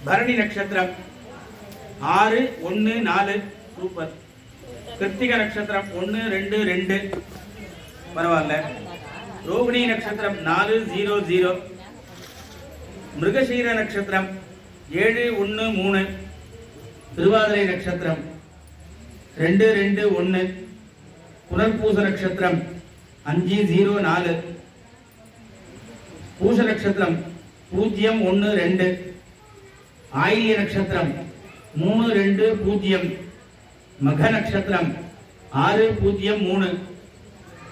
பரணி நட்சத்திரம் 6, 1, 4, சூப்பர். கிருத்திக நட்சத்திரம் 1, 2, 2, பரவாயில்ல. ரோகிணி நட்சத்திரம் 4, 0, 0. மிருகசீர நட்சத்திரம் 7, 1, 3. திருவாதிரை நட்சத்திரம் 2, 2, 1. புனர்பூச நட்சத்திரம் 5, 0, 4. பூச நட்சத்திரம் 0, 1, 2. ஆயில்ய நட்சத்திரம் 3, 2, 0. மக நட்சத்திரம் 6, 0, 3.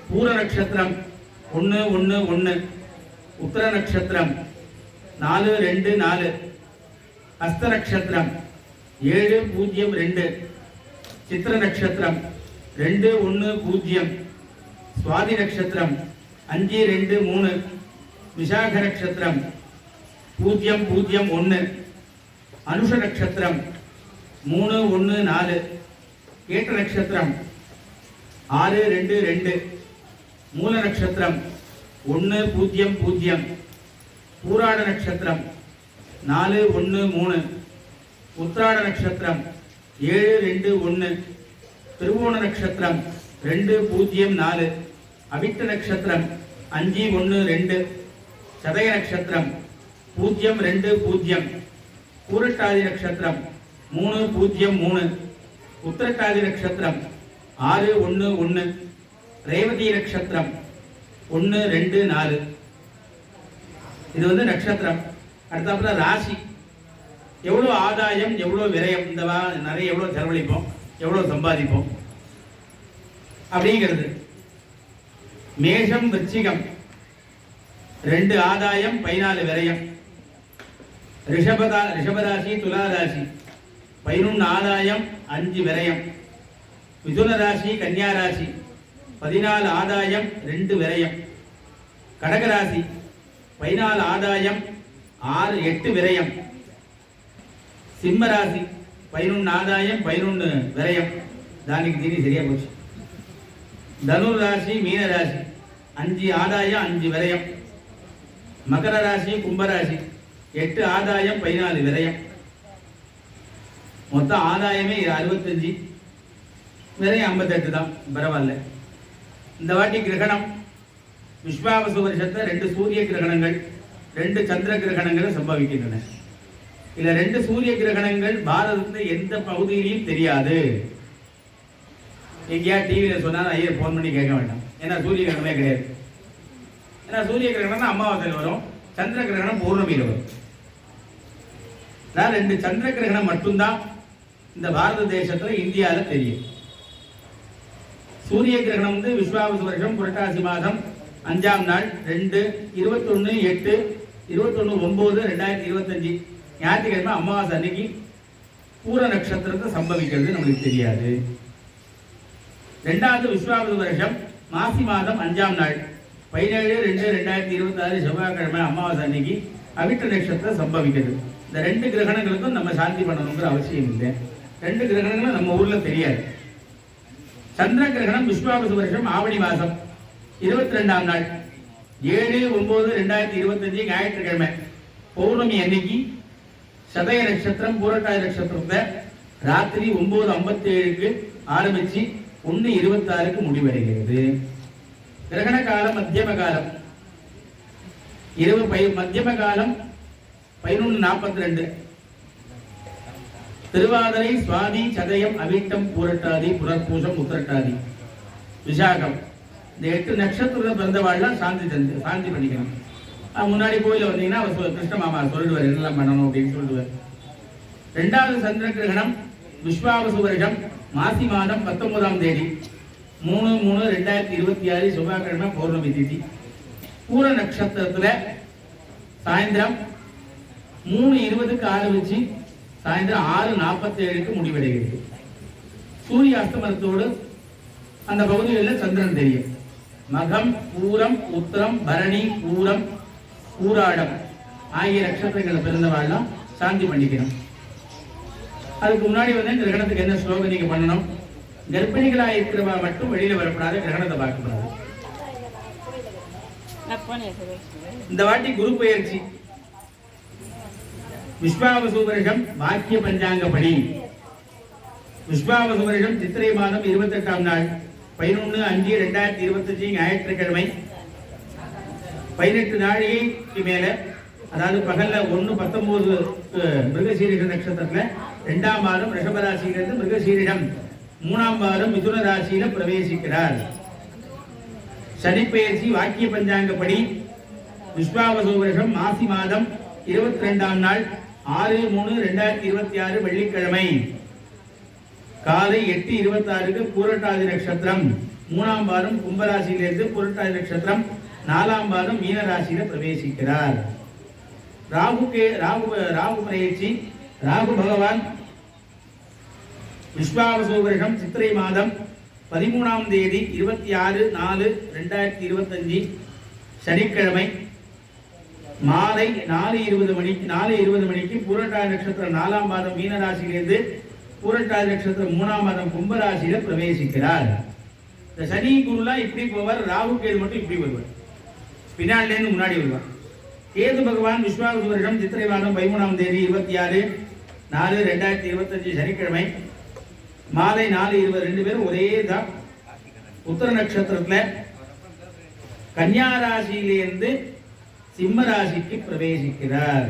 பூர நட்சத்திரம் 1, 1, 1. உத்தர நட்சத்திரம் 4, 2, 4. ஹஸ்த நட்சத்திரம் 7, 0, 2. சித்திர நட்சத்திரம் 2, 1, 0. சுவாதி நட்சத்திரம் 5, 2, 3. விசாக நட்சத்திரம் 0, 0, 1. அனுஷ நட்சத்திரம் 3, 1, 4. கேட்ட நட்சத்திரம் 6, 2, 2. மூல நட்சத்திரம் 1, 0, 0. பூராட நட்சத்திரம் 4, 1, 3. உத்திராட நட்சத்திரம் 7, 2, 1. திருவோண நட்சத்திரம் 2, 0, 4. அவிட்ட நட்சத்திரம் 5, 1, 2. சதய நட்சத்திரம் 0, 2, 0. பூரட்டாதி நட்சத்திரம் 3, 0, 3. உத்திரட்டாதி நட்சத்திரம் 6, 1, 1. ரேவதி நட்சத்திரம் 1, 2, 4. இது வந்து நட்சத்திரம். அடுத்தாப்புல ராசி. எவ்வளோ ஆதாயம், எவ்வளோ விரயம், இந்த நிறைய எவ்வளோ செலவழிப்போம், எவ்வளோ சம்பாதிப்போம் அப்படிங்கிறது. மேஷம் விருச்சிகம் 2 ஆதாயம், 14 விரயம். ரிஷபராசி துலாராசி 11 ஆதாயம், 5 விரயம். மிதுன ராசி கன்னியா ராசி 14 ஆதாயம், 2 விரயம். கடகராசி 14 ஆதாயம், 6, 8 விரயம். சிம்ம ராசி 11 ஆதாயம், 11 விரயம். தானிக்கு தீனி சரியா போச்சு. தனுர் ராசி மீன ராசி 5 ஆதாயம், 5 விரயம். மகர ராசி கும்பராசி 8 ஆதாயம், 14 விரயம். மொத்தம் ஆதாயமே 65, விரயம் 58 தான். பரவாயில்ல. இந்த வாட்டி கிரகணம் விஸ்வாவசு வருஷத்தை 2 சூரிய கிரகணங்கள், 2 சந்திர கிரகணங்கள் சம்பவிக்கின்றன. இதுல 2 சூரிய கிரகணங்கள் பாரதத்துல எந்த பகுதியிலையும் தெரியாது. எங்கேயா டிவியில சொன்னா ஐயா போன் பண்ணி கேட்க வேண்டாம், ஏன்னா சூரிய கிரகணமே கிடையாது. ஏன்னா சூரிய கிரகணம் அமாவாசையில் வரும், சந்திர கிரகணம் பௌர்ணமியில் வரும். 2 சந்திர கிரகணம் மட்டும்தான் இந்த பாரத தேசத்துல இந்தியாவில் தெரியும். சூரிய கிரகணம் வந்து விஸ்வாவசு வருஷம் புரட்டாசி மாதம் 5ஆம் நாள் 21/9/2025 ஞாயிற்றுக்கிழமை அமாவாசை அன்னைக்கு பூர நட்சத்திரத்தை சம்பவிக்கிறது நம்மளுக்கு தெரியாது. ரெண்டாவது விஸ்வாவசு வருஷம் மாசி மாதம் 5ஆம் நாள் 17/2/2026 செவ்வாய்க்கிழமை அமாவாசை அன்னைக்கு அவிட்ட நட்சத்திரம் சம்பவிக்கிறது. இந்த 2 கிரகணங்களுக்கும் நம்ம சாந்தி பண்ணணுங்கிற அவசியம் இல்லை. 2 கிரகணங்களும் நம்ம ஊர்ல தெரியாது. சந்திர கிரகணம் விஸ்வாவசு வருஷம் ஆவணி மாதம் 22ஆம் நாள் 7/9/2025 ஞாயிற்றுக்கிழமை பௌர்ணமி அன்னைக்கு சதய நட்சத்திரம் பூரட்டாதி நட்சத்திரத்தை ராத்திரி 9:57க்கு ஆரம்பிச்சு 1:26க்கு முடிவடைகிறது. கிரகண காலம் மத்தியம காலம் மத்தியம காலம் 11:42. திருவாதிரை சுவாதி சதயம் அவிட்டம் பூரட்டாதி புனர்பூசம் உத்திரட்டாதி விசாகம் இந்த 8 நட்சத்திரம் பிறந்தவாழ்லாம் சாந்தி பண்ணிக்கணும். முன்னாடி கோயில வந்தீங்கன்னா அவர் கிருஷ்ண மாமா சொல்லிடுவார் என்னெல்லாம் பண்ணணும் அப்படின்னு சொல்லிடுவார். ரெண்டாவது சந்திர கிரகணம் விஸ்வாவசு வருஷம் மாசி மாதம் 19ஆம் தேதி 3/3/2026 செவ்வாய்க்கிழமை பௌர்ணமி திதி பூர நட்சத்திரத்துல சாயந்தரம் 3:20க்கு ஆரம்பிச்சு சாயந்தரம் 6:47க்கு முடிவடைகிறது. சூரிய அஸ்தமனத்தோடு அந்த பகுதிகளில் சந்திரன் தெரியும். மகம் பூரம் உத்திரம் பரணி பூரம் பூராடம் ஆகிய நட்சத்திரங்களை பிறந்தவாழ்லாம் சாந்தி பண்ணிக்கணும். அதுக்கு முன்னாடி வந்து கிரகணத்துக்கு என்ன ஸ்லோகம் நீங்க பண்ணணும்? கர்ப்பிணிகளாக இருக்கிறவா மட்டும் வெளியில வரப்படாத, கிரகணத்தை பார்க்கப்படாது. இந்த வாட்டி குரு பயிற்சி விஸ்வாவசு வருஷம் வாக்கிய பஞ்சாங்கப்படி விஸ்வாவசு வருஷம் சித்திரை மாதம் 28ஆம் நாள் 11/5/2025 ஞாயிற்றுக்கிழமை 18 நாழிகைக்கு மேல, அதாவது பகல்ல 1:19 மிருகசீரிஷ நட்சத்திரத்துல 2ஆம் வாரம் ரிஷபராசியிலிருந்து மிருகசீரிஷம் 3ஆம் வாரம் மிதுன ராசியில பிரவேசிக்கிறார். சனி பெயர்ச்சி வாக்கிய பஞ்சாங்கப்படி விஸ்வாவசு வருஷம் மாசி மாதம் 22ஆம் நாள் 6/3/2026 வெள்ளிக்கிழமை காலை 8:26க்கு பூரட்டாதி நட்சத்திரம் 3ஆம் வாரம் கும்பராசியிலிருந்து பூரட்டாதி நட்சத்திரம் 4ஆம் வாரம் மீன ராசியில பிரவேசிக்கிறார். ராகு பயிற்சி ராகு பகவான் விஸ்வாவசு வருஷம் சித்திரை மாதம் 13ஆம் தேதி 26/4/2025 சனிக்கிழமை மாலை 4:20 மணிக்கு பூரட்டாதி நட்சத்திரம் 4ஆம் மாதம் மீன ராசியிலிருந்து பூரட்டாதி நட்சத்திரம் 3ஆம் மாதம் கும்பராசியில பிரவேசிக்கிறார். இந்த சனி குருலாம் இப்படி போவார், ராகு கேது மட்டும் இப்படி வருவார், பின்னாடில இருந்து முன்னாடி வருவார். கேது பகவான் விஸ்வாவசு வருஷம் சித்திரை மாதம் 13ஆம் தேதி 26/4/2025 சனிக்கிழமை மாலை 4:20 2 பேரும் ஒரே தான் உத்தர நட்சத்திரத்துல கன்னியா ராசியிலிருந்து சிம்ம ராசிக்கு பிரவேசிக்கிறார்.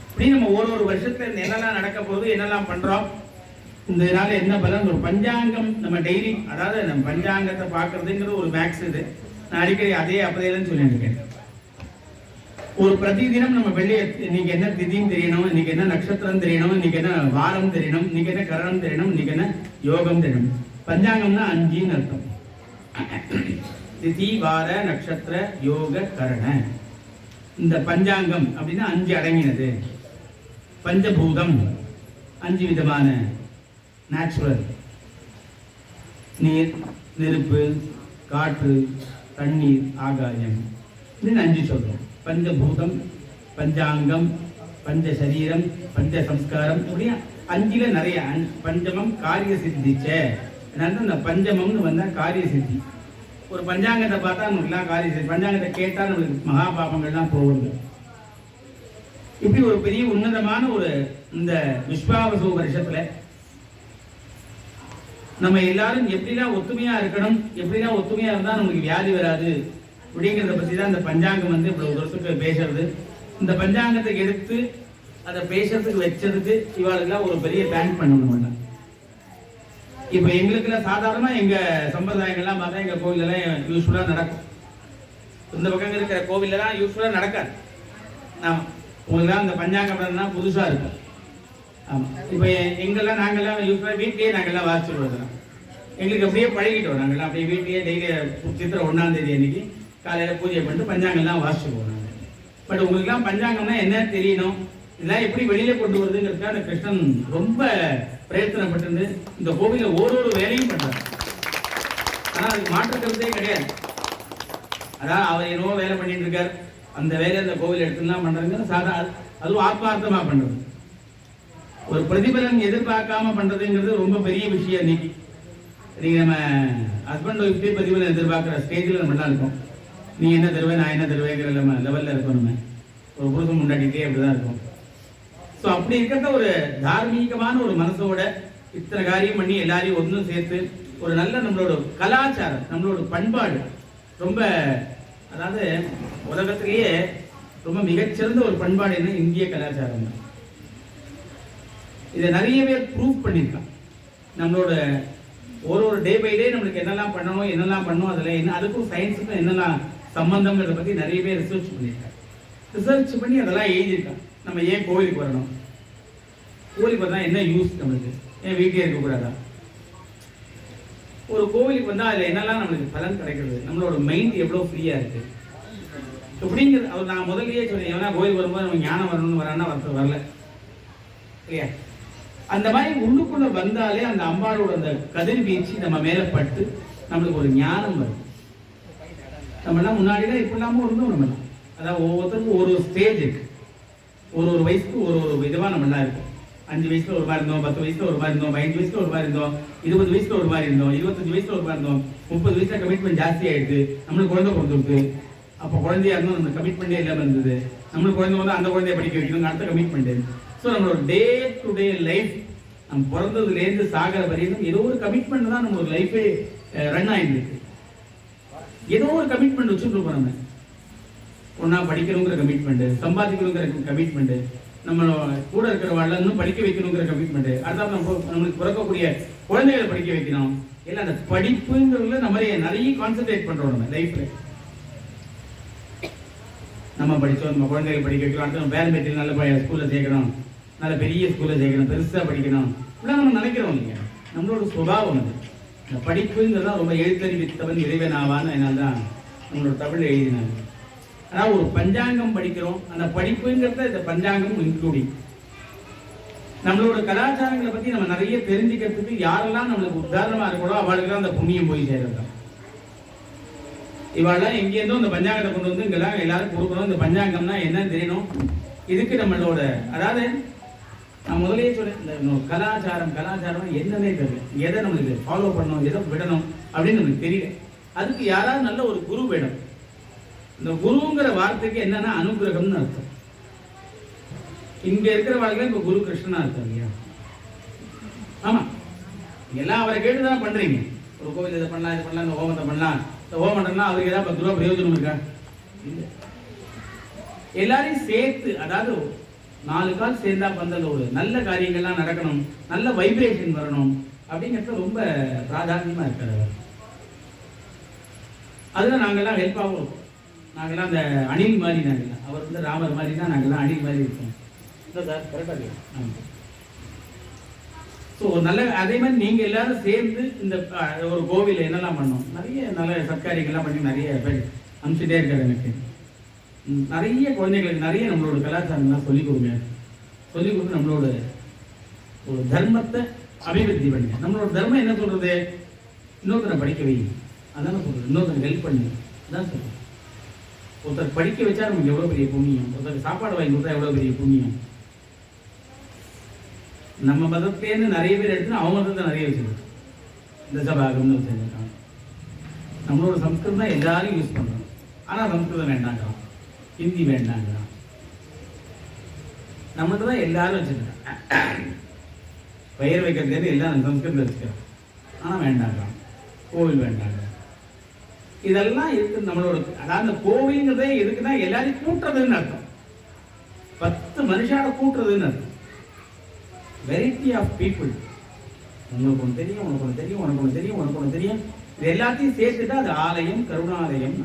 இப்படி நம்ம ஒரு வருஷத்துல என்னெல்லாம் நடக்க போகுது, என்னெல்லாம் பண்றோம், இந்த நாள் என்ன பலன், ஒரு பஞ்சாங்கம் நம்ம டெய்லி, அதாவது நம்ம பஞ்சாங்கத்தை பார்க்கறதுங்கிறது ஒரு மேக்ஸ். இது நான் அடிக்கடி அதே அப்பதையிலன்னு சொல்லியிருக்கேன். ஒரு பிரதிதினம் நம்ம வெளியே இன்னைக்கு என்ன திதின்னு தெரியணும், இன்னைக்கு என்ன நட்சத்திரம் தெரியணும், இன்னைக்கு என்ன வாரம் தெரியணும், இன்னைக்கு என்ன கரணம் தெரியணும், இன்னைக்கு என்ன யோகம் தெரியணும். பஞ்சாங்கம்னா 5ன்னு அர்த்தம். திதி வார நட்சத்திர யோக கரண. இந்த பஞ்சாங்கம் அப்படின்னா 5 அடங்கினது. பஞ்சபூதம் 5 விதமான நேச்சுரல், நீர், நெருப்பு, காற்று, தண்ணீர், ஆகாயம், அப்படின்னு 5 சொல்றோம். பஞ்சபூதம், பஞ்சாங்கம், பஞ்ச சரீரம், பஞ்ச சம்ஸ்காரம், அப்படியே 5ல நிறைய. பஞ்சமம் காரிய சித்திச்ச, இந்த பஞ்சமம்னு வந்தா காரிய சித்தி. ஒரு பஞ்சாங்கத்தை பார்த்தா நம்மளுக்குலாம் காரிய சித்தி, பஞ்சாங்கத்தை கேட்டா நம்மளுக்கு மகா பாபங்கள்லாம் போகுது. இப்படி ஒரு பெரிய உன்னதமான ஒரு இந்த விஸ்வாவசு வருஷத்துல நம்ம எல்லாரும் எப்படிலாம் ஒத்துமையா இருக்கணும், எப்படிலாம் ஒத்துமையா இருந்தா நமக்கு வியாதி வராது அப்படிங்கிறத பத்தி தான் இந்த பஞ்சாங்கம் வந்து இவ்வளவு வருஷத்துக்கு பேசுறது. இந்த பஞ்சாங்கத்தை எடுத்து அதை பேசுறதுக்கு வச்சதுக்கு இவாளுக்கெல்லாம் ஒரு பெரிய தேங்க் பண்ணணும். இப்ப எங்களுக்கெல்லாம் சாதாரணமா எங்க சம்பிரதாயங்கள்லாம் பார்த்தா எங்க கோவிலெல்லாம் யூஸ்ஃபுல்லா நடக்கும். இந்த பக்கம் இருக்கிற கோவிலெல்லாம் யூஸ்ஃபுல்லா நடக்காது. ஆமா, உங்களுக்குலாம் இந்த பஞ்சாங்கம் புதுசா இருக்கும். ஆமா, இப்ப எங்கெல்லாம் நாங்கெல்லாம் யூஸ்ஃபுல்லா வீட்லயே நாங்கெல்லாம் வாசிச்சுட்டு வருவோம். எங்களுக்கு அப்படியே பழகிட்டோம். நாங்கள் அப்படியே வீட்லேயே டெய்லி சித்திரை 1ஆம் தேதி அன்னைக்கு காலையில் பூஜை பண்ணிட்டு பஞ்சாங்கம்லாம் வாசிச்சு போனாங்க. பட் உங்களுக்குலாம் பஞ்சாங்கம்னா என்ன தெரியணும், இதெல்லாம் எப்படி வெளியில கொண்டு வருதுங்கிறதுக்காக அந்த கிருஷ்ணன் ரொம்ப பிரயத்தனப்பட்டு இந்த கோவில ஒரு வேலையும் பண்றாரு. ஆனா அதுக்கு மாற்றுக்கிறதே கிடையாது. அதான் அவர் என்னவோ வேலை பண்ணிட்டு இருக்காரு, அந்த வேலையை அந்த கோவில் எடுத்துலாம் பண்றதுங்க சாதாரண, அதுவும் ஆத்மார்த்தமா பண்றது. ஒரு பிரதிபலன் எதிர்பார்க்காம பண்றதுங்கிறது ரொம்ப பெரிய விஷயம். இன்னைக்கு நீங்க நம்ம ஹஸ்பண்ட் ஒய்ஃப்டே பிரதிபலன் எதிர்பார்க்கிற ஸ்டேஜில் நம்ம எல்லாம் இருக்கோம். நீ என்ன தருவேன் நான் என்ன தருவேங்கிற நம்ம லெவல்ல இருக்கோம். நம்ம ஒரு புருஷன் முன்னாடிட்டே அப்படிதான் இருக்கும். ஸோ அப்படி இருக்கிறத ஒரு தார்மீகமான ஒரு மனசோட இத்தனை காரியம் பண்ணி எல்லாரையும் ஒன்றும் சேர்த்து ஒரு நல்ல நம்மளோட கலாச்சாரம், நம்மளோட பண்பாடு ரொம்ப, அதாவது உலகத்திலேயே ரொம்ப மிகச்சிறந்த ஒரு பண்பாடு என்ன, இந்திய கலாச்சாரம் தான். இதை நிறைய பேர் ப்ரூவ் பண்ணியிருக்கான். நம்மளோட ஒரு டே பை டே நம்மளுக்கு என்னெல்லாம் பண்ணணும், என்னெல்லாம் பண்ணணும், அதில் என்ன, அதுக்கும் சயின்ஸுக்கும் என்னெல்லாம் சம்பந்தங்கிறத பற்றி நிறைய பேர் ரிசர்ச் பண்ணியிருக்காங்க. ரிசர்ச் பண்ணி அதெல்லாம் எழுதியிருக்காங்க. நம்ம ஏன் கோவிலுக்கு வரணும், கோவிலுக்கு வந்தால் என்ன யூஸ், நம்மளுக்கு ஏன் வீட்டிலே இருக்கக்கூடாதா, ஒரு கோவிலுக்கு வந்தால் அதில் என்னெல்லாம் நம்மளுக்கு பலன் கிடைக்கிறது, நம்மளோட மைண்ட் எவ்வளோ ஃப்ரீயாக இருக்கு அப்படிங்கிறது. அவர் நான் முதல்லயே சொன்னேன், ஏன்னா கோவில் வரும்போது நம்ம ஞானம் வரணும்னு வரான்னா வரல இல்லையா. அந்த மாதிரி உள்ளுக்குள்ள வந்தாலே அந்த அம்பாளோட அந்த கதிர் வீச்சு நம்ம மேல பட்டு நம்மளுக்கு ஒரு ஞானம் வரும். நம்மளாம் முன்னாடிலாம் இப்படிலாமும் இருந்தோம். நம்மளாம் அதாவது ஒவ்வொருத்தருக்கும் ஒரு ஸ்டேஜ் இருக்கு, ஒரு வயசுக்கு ஒரு விதமா நம்மளாம் இருக்கும். 5 வயசுல ஒரு மாதிரி இருந்தோம், 10 வயசுல ஒரு மாதிரி இருந்தோம், 15 வயசுல ஒரு மாதிரி இருந்தோம், 20 வயசுல ஒரு மாதிரி இருந்தோம், 25 வயசுல ஒரு மாதிரி இருந்தோம், 30 வயசுல கமிட்மெண்ட் ஜாஸ்தி ஆயிடுது, நம்மளுக்கு குழந்தை பிறந்துருக்கு. அப்போ குழந்தையா இருந்தோம், நம்மளுக்கு கமிட்மெண்டே இல்லாமல் இருந்தது. நம்மளுக்கு குழந்தை வந்து அந்த குழந்தைய படிக்க வைக்கணும், அடுத்த கமிட்மெண்ட். ஸோ நம்மளோட டே டு டே லைஃப், நம்ம பிறந்ததுலேருந்து சாகிற வரையும் ஏதோ ஒரு கமிட்மெண்ட் தான் நம்ம ஒரு லைஃபே ரன் ஆகிருக்கு. ஏதோ ஒரு கமிட்மெண்ட் வச்சுட்டு இருக்கோம். நம்ம ஒன்றா படிக்கணுங்கிற கமிட்மெண்ட், சம்பாதிக்கணுங்கிற கமிட்மெண்ட், நம்ம கூட இருக்கிறவாள் இன்னும் படிக்க வைக்கணுங்கிற கமிட்மெண்ட், அதாவது நம்மளுக்கு பிறக்கக்கூடிய குழந்தைகளை படிக்க வைக்கணும். இல்லை அந்த படிப்புங்கிறதுல நம்ம நிறைய கான்சென்ட்ரேட் பண்ணுறோம். நம்ம லைஃப்ல நம்ம படித்தோம், நம்ம குழந்தைகளை படிக்க வைக்கணும், அடுத்து நம்ம வேலை மெட்டீரியல் நல்ல ஸ்கூலில் சேர்க்கணும், நல்ல பெரிய ஸ்கூலில் சேர்க்கணும், பெருசாக படிக்கணும், இப்படிலாம் நம்ம நினைக்கிறோம் இல்லையா. நம்மளோட சுபாவம் அது. இந்த படிப்புங்கிறதான் ரொம்ப எழுத்தறிவித்தவன் இறைவன் ஆவான்னு அதனால தான் நம்மளோட தமிழ் எழுதினாங்க. ஆனால் ஒரு பஞ்சாங்கம் படிக்கிறோம், அந்த படிப்புங்கிறத இந்த பஞ்சாங்கம் இன்க்ளூடிங். நம்மளோட கலாச்சாரங்களை பற்றி நம்ம நிறைய தெரிஞ்சுக்கிறதுக்கு யாரெல்லாம் நம்மளுக்கு உதாரணமாக இருக்கணும் அவளுக்கு தான் அந்த புண்ணியம் போய் சேர்றது. இவாளெல்லாம் எங்கேருந்தோ இந்த பஞ்சாங்கத்தை கொண்டு வந்து இங்கெல்லாம் எல்லாரும் கொடுக்கணும். இந்த பஞ்சாங்கம்னா என்னன்னு தெரியணும். இதுக்கு நம்மளோட, அதாவது நான் முதலே சொல்றேன், இந்த கலாச்சாரம் என்னன்னே தெரியல, எதை நம்மளுக்கு ஃபாலோ பண்ணணும், எதை விடணும் அப்படின்னு நமக்கு தெரியல. அதுக்கு யாராவது நல்ல ஒரு குரு வேணும். இந்த குருங்கிற வார்த்தைக்கு என்னன்னா அனுகிரகம்னு அர்த்தம். இங்க இருக்கிற வாழ்க்கை இப்ப குரு கிருஷ்ணனா அர்த்தம் இல்லையா. ஆமா, எல்லாம் அவரை கேட்டுதான் பண்றீங்க. ஒரு கோவில் இதை பண்ணலாம், இது பண்ணலாம், இந்த ஹோமத்தை பண்ணலாம், இந்த ஹோமம் பண்ணலாம், அவருக்கு ஏதாவது 10 ரூபா பிரயோஜனம் இருக்கா? இல்லை. எல்லாரையும் சேர்த்து, அதாவது 4 கால் சேர்ந்தா பந்தல ஒரு நல்ல காரியங்கள்லாம் நடக்கணும், நல்ல வைப்ரேஷன் வரணும் அப்படிங்கிறது ரொம்ப பிராதானியமா இருக்காது. அதுல நாங்கெல்லாம் ஹெல்ப்பாகவும் இருக்கும். நாங்கெல்லாம் அந்த அணில் மாதிரி, நாங்கெல்லாம் அவர் வந்து ராமர் மாதிரி தான், நாங்கெல்லாம் அணில் மாதிரி இருக்கோம். இல்லை சார், கரெக்டாக இருக்கு. ஸோ நல்ல, அதே மாதிரி நீங்க எல்லாரும் சேர்ந்து இந்த ஒரு கோவில் என்னெல்லாம் பண்ணோம், நிறைய நல்ல சத்காரியங்கள்லாம் பண்ணி நிறைய பேர் அனுப்பிச்சுட்டே இருக்காரு. எனக்கு நிறைய குழந்தைகளுக்கு நிறைய நம்மளோட கலாச்சாரம்லாம் சொல்லிக் கொடுங்க, சொல்லிக் கொடுத்து நம்மளோட ஒரு தர்மத்தை அபிவிருத்தி பண்ணுங்க. நம்மளோட தர்மம் என்ன சொல்றது, இன்னொருத்தரை படிக்க வை, அதான சொல்றது. இன்னொருத்தரை ஹெல்ப் பண்ணு, அதான் சொல்றது. ஒருத்தர் படிக்க வச்சா நமக்கு எவ்வளோ பெரிய புண்ணியம், ஒருத்தருக்கு சாப்பாடு வாங்கி கொடுத்தா எவ்வளோ பெரிய புண்ணியம். நம்ம மதத்தேன்னு நிறைய பேர் எடுத்துனா அவங்க மதத்தை நிறைய வச்சுருக்கோம். இந்த சபாகம்னு வச்சுருக்காங்க. நம்மளோட சம்ஸ்கிருதம் தான் எல்லாரும் யூஸ் பண்ணுறோம். ஆனால் சம்ஸ்கிருதம் வேண்டாங்கிறோம், ஹிந்தி வேண்டாங்கிறோம். நம்மகிட்ட தான் எல்லாரும் வச்சுருக்காங்க. பெயர் வைக்கிறதுலேருந்து எல்லாம் சம்ஸ்கிருதம் வச்சுக்கிறோம், ஆனால் வேண்டாங்கிறோம். கோவில் வேண்டாங்கிறோம். இதெல்லாம் இருக்கு நம்மளோட. அதாவது அந்த கோவில்ங்கிறதே இருக்குன்னா எல்லாரையும் கூட்டுறதுன்னு அர்த்தம். 10 மனுஷால கூட்டுறதுன்னு அர்த்தம். Variety of people. உங்களுக்கு ஒன்று தெரியும், உனக்கு ஒன்று தெரியும், உனக்கு ஒன்று தெரியும், உனக்கு ஒன்று தெரியும், இது எல்லாத்தையும் சேர்த்துட்டா அது ஆலயம், கருணாலயம்.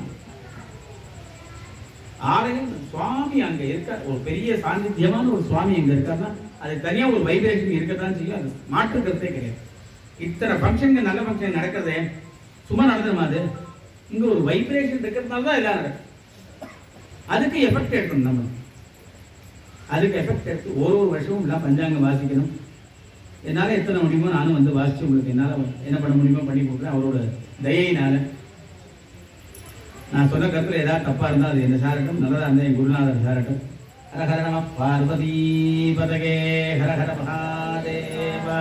ஆலயம் சுவாமி அங்க இருக்க, ஒரு பெரிய சாநித்தியமான ஒரு சுவாமி அங்க இருக்காருன்னா அது தனியா ஒரு வைப்ரேஷன் இருக்கத்தான் செய்யும். அது மாற்று கருத்தே கிடையாது. இத்தனை ஃபங்க்ஷனுக்கு நல்ல ஃபங்க்ஷன் நடக்கிறதே சும்மா நடந்துருமா அது? இங்க ஒரு வைப்ரேஷன் இருக்கிறதுனால தான் எல்லாம் நடக்கும். அதுக்கு எஃபெக்ட் எடுக்கணும் நம்ம. அதுக்கு எஃபெக்ட் எடுத்து ஒரு வருஷமும் எல்லாம் பஞ்சாங்கம் வாசிக்கணும். என்னால் எத்தனை முடியுமோ நானும் வந்து வாசிச்சு உங்களுக்கு என்னால் என்ன பண்ண முடியுமோ பண்ணி கொடுக்குறேன். அவரோட தயையினால நான் சொன்ன கருத்தில் ஏதாவது தப்பாக இருந்தால் அது என்ன சாரட்டும், நல்லதாக இருந்தால் என் குருநாதர் சாரட்டும். ஹர ஹர நம பார்வதி பதகே ஹர ஹர மகாதேவா.